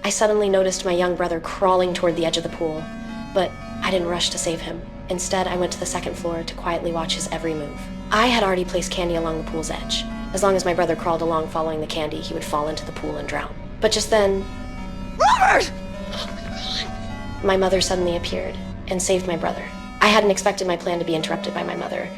I suddenly noticed my young brother crawling toward the edge of the pool, but I didn't rush to save him. Instead, I went to the second floor to quietly watch his every move. I had already placed candy along the pool's edge. As long as my brother crawled along following the candy, he would fall into the pool and drown. But just then, Robert! My mother suddenly appeared and saved my brother. I hadn't expected my plan to be interrupted by my mother.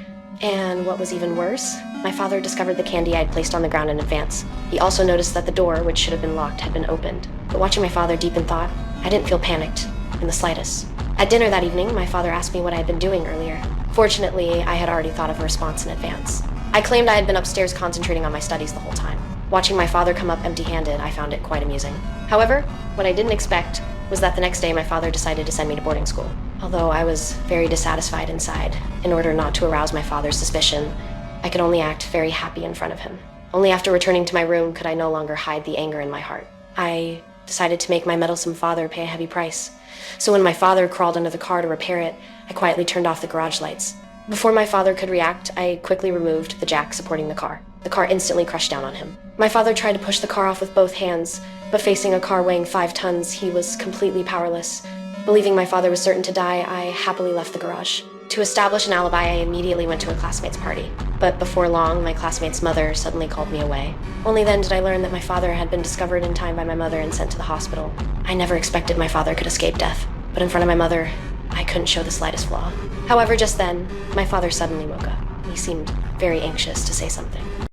And what was even worse, my father discovered the candy I had placed on the ground in advance. He also noticed that the door, which should have been locked, had been opened. But watching my father deep in thought, I didn't feel panicked in the slightest. At dinner that evening, my father asked me what I had been doing earlier. Fortunately, I had already thought of a response in advance. I claimed I had been upstairs concentrating on my studies the whole time. Watching my father come up empty-handed, I found it quite amusing. However, what I didn't expect was that the next day my father decided to send me to boarding school. Although I was very dissatisfied inside, in order not to arouse my father's suspicion, I could only act very happy in front of him. Only after returning to my room could I no longer hide the anger in my heart. I decided to make my meddlesome father pay a heavy price. So when my father crawled under the car to repair it, I quietly turned off the garage lights. Before my father could react, I quickly removed the jack supporting the car. The car instantly crashed down on him. My father tried to push the car off with both hands, but facing a car weighing 5 tons, he was completely powerless. Believing my father was certain to die, I happily left the garage. To establish an alibi, I immediately went to a classmate's party. But before long, my classmate's mother suddenly called me away. Only then did I learn that my father had been discovered in time by my mother and sent to the hospital. I never expected my father could escape death, but in front of my mother, I couldn't show the slightest flaw. However, just then, my father suddenly woke up. He seemed very anxious to say something.